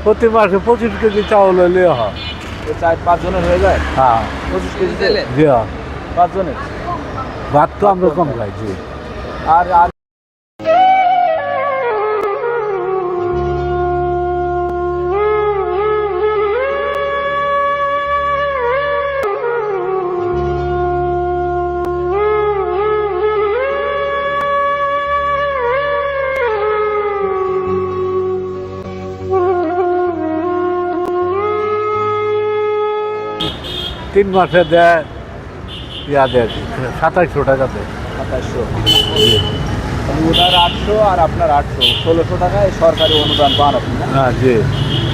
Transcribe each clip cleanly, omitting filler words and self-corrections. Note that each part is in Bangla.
প্রতি মাসে 25 কেজি চাউল হলে হয়। 4-5 জনের হয়ে যায়? হ্যাঁ 25 কেজি তেলে জি হ্যাঁ। 5 জনের? ভাত তো আমরা কম খাই জি। আর আর তিন মাসে দেয় ইয়া দেয় 2700 টাকা দেয়। 2700 ওনার 800 আর আপনার 800, 1600 টাকায় সরকারি অনুদান পান আপনি না? হ্যাঁ জি।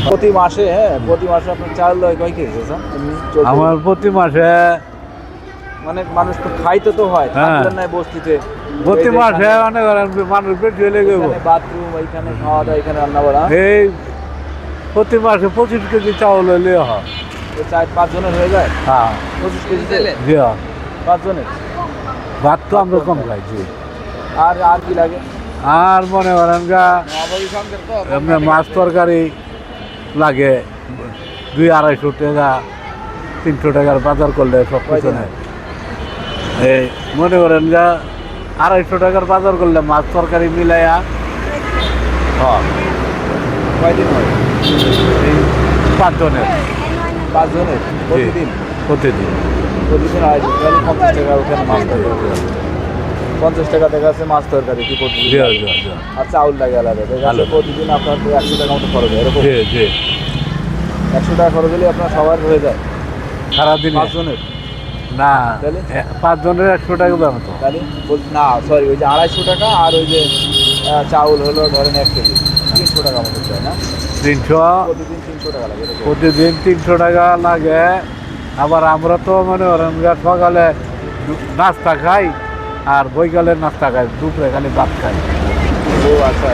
প্রতি মাসে, হ্যাঁ প্রতি মাসে আপনার চাল হয় কয় কেজি স্যার? এমনি চলতে আমার প্রতি মাসে মানে মানুষ তো খাইতে তো হয়, হ্যাঁ। থাকলেন নাই বস্তিতে। প্রতি মাসে অনেক মানুষ বেশি হলে গেব বাথরুম, এখানে খাওয়া দাওয়া, এখানে রান্না বাড়া। এই প্রতি মাসে 25 কেজি চাউল হলে হয়। 4-5 জনের হয়ে যায়? হ্যাঁ 25 কেজি তেলে জি হ্যাঁ। 5 জনের? ভাত তো আমরা কম খাই জি। আর আর কি লাগে? আর মনে করেন গা এমনি মাছ তরকারি লাগে 200-250 টাকা 300 টাকার বাজার করলে সব কিছু নেই। এই মনে করেন গা 250 টাকার বাজার করলে মাছ তরকারি মিলাইয়া হয় কয়দিন হয়? এই 5 জনের 5 জনের প্রতিদিন? প্রতিদিন প্রতিদিন হয় তাহলে 50 টাকা ওখানে মাছ তরকারি। 50 টাকা দেখা যাচ্ছে মাছ তরকারি কি প্রতিদিন? জি জি জি আর চাউল লাগে আলাদা, দেখা যাচ্ছে আলাদা। প্রতিদিন আপনার 100 টাকা মতো খরচ হয় এরকম? জি জি 100 টাকা খরচ হলে আপনার সবার হয়ে যায় সারাদিন 5 জনের? না তাহলে? 5 জনের 100 টাকা দাম তো। তাহলে না সরি, ওই যে 250 টাকা আর ওই যে চাউল হলো ধরেন 1 কেজি, 300 টাকা মতো চাই না? 300 প্রতিদিন 300 টাকা লাগে এরকম? প্রতিদিন 300 টাকা লাগে। আবার আমরা তো মনে করেন যে সকালে নাস্তা খাই আর বৈকালের নাস্তা খাই, দুপুরে খালি ভাত খাই। ও আচ্ছা,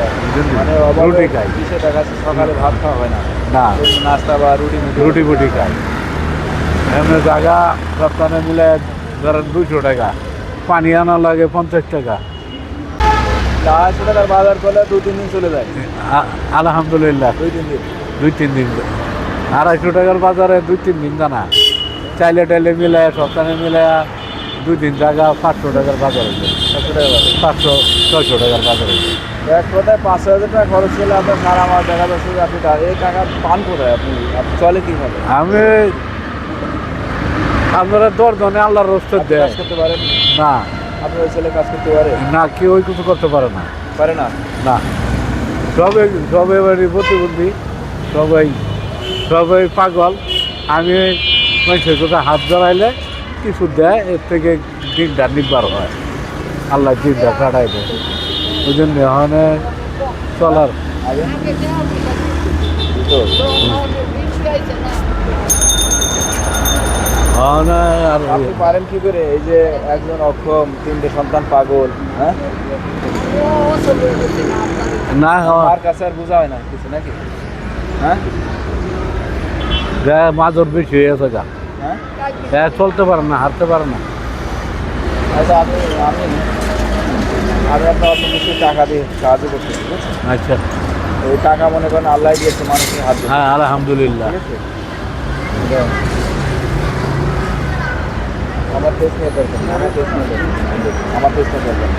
মানে রুটি খাই। 20 টাকা সকালে ভাত খাওয়া হয় না? না ওই নাস্তা বা রুটি রুটি ফুটি খাই। এমনি জায়গা সপ্তাহে মিলে ধরেন 200 টাকা। পানি আনা লাগে 50 টাকা। 250 টাকার বাজার করলে 2-3 দিন চলে যায়? আলহামদুলিল্লাহ 2-3 দিন? 2-3 দিন। 250 টাকার বাজারে 2-3 দিন জানা চাইলে টাইলে মিলে সপ্তাহে মিলে 2 দিন জায়গা 500 টাকার বাজার হচ্ছে। 500 টাকা বাজার? 500-600 টাকার বাজার হচ্ছে। এক কথায় 5,000 টাকা খরচ করলে আপনার সারা মাস দেখা যাচ্ছে যে আপনি এই টাকা পান কোথায়? আপনি চলে কীভাবে? আমি আপনারা 10 জনে আল্লাহর রস্তে আপনি দেয় কাজ করতে পারেন না আপনার ওই ছেলে কাজ করতে পারে? না কেউ কিছু করতে পারে না। পারে না? না সবাই এবারই প্রতিবন্ধী, সবাই পাগল। আমি মানুষের কোথাও হাত ধরাইলে কিছু দেয়, এর থেকে দিনটা নির্ভর হয়, আল্লাহ দিনটা কাটাই দেয়। ওই জন্য এখানে চলার আগে তো আর আপনি পারেন কি করে? এই যে একজন অক্ষম, 3টে সন্তান, পাগল, হ্যাঁ? না আর কাছে আর বোঝা হয় না কিছু নাকি? হ্যাঁ মাজর বেশি হয়ে গেছে গা, হ্যাঁ চলতে পারে না, হাঁটতে পারে না। আচ্ছা আমি আপনার অল্প কিছু টাকা দিয়ে সাহায্য করতেছি, বুঝছেন? আচ্ছা ওই টাকা মনে করেন আল্লাহ দিয়েছে মানুষের হাত দিয়ে, হ্যাঁ আলহামদুলিল্লাহ। ঠিক আছে? এটা আমার টেস্ট নিয়ে দরকার, আমার টেস্ট নিয়ে দরকার, আমার টেস্ট নিয়ে দরকার।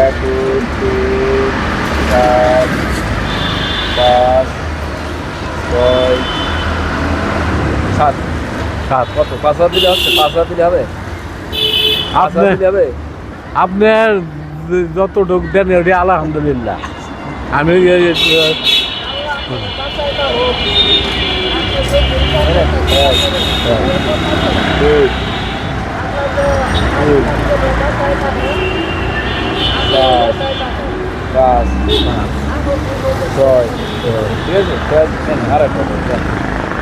1 2 3 4 5 6 7 সাত কত? 5,000 দিলে হচ্ছে? 5,000 দিলে হবে? 5,000 দিলে হবে? আপনার যতটুক দেন ওটি আলহামদুলিল্লাহ। আমি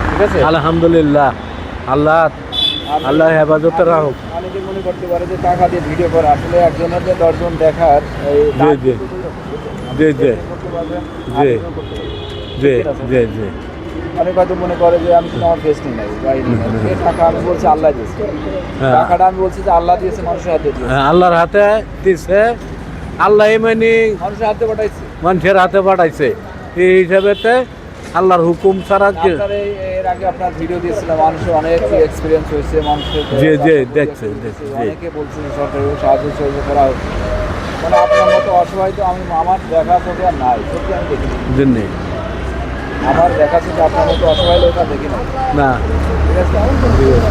ঠিক আছে? আলহামদুলিল্লাহ। আল্লাহ আল্লাহ হেফাজতে রাখুক। অনেকে মনে করতে পারে যে টাকা দিয়ে ভিডিও করা, আসলে একজনের যে 10 জন দেখার এই জি জি জি জি করতে পারবেন, জি আরেকজন করতে পারবে। জি জি জি অনেক হয়তো মনে করে যে আমি কিন্তু আমার ফেস নিই নাই, এই টাকা আমি বলছি আল্লাহ দিয়েছে, হ্যাঁ। টাকাটা আমি বলছি যে আল্লাহ দিয়েছে, মানুষের হাতে দিয়েছে, হ্যাঁ, আল্লাহর হাতে দিছে, আল্লাহ মানে মানুষের হাতে পাঠাইছে। মানুষের হাতে পাঠাইছে। এই হিসাবেতে আল্লাহর হুকুম ছাড়া কি আপনার এর আগে আপনার ভিডিও দিয়েছিলাম, মানুষের অনেক এক্সপিরিয়েন্স হয়েছে, মানুষের জি, জি, দেখছি, দেখছি, জি। অনেকে বলছে যে সরকারি সাহায্য সহযোগিতা করা হোক। মানে আপনার মতো অসহায় তো আমি আমার দেখা চোখে আর নাই, সত্যি আমি দেখিনি। জন্যে আমার দেখা চোখে আপনার মতো অসহায় লোক আর দেখি না। না ঠিক আছে? ঠিক আছে।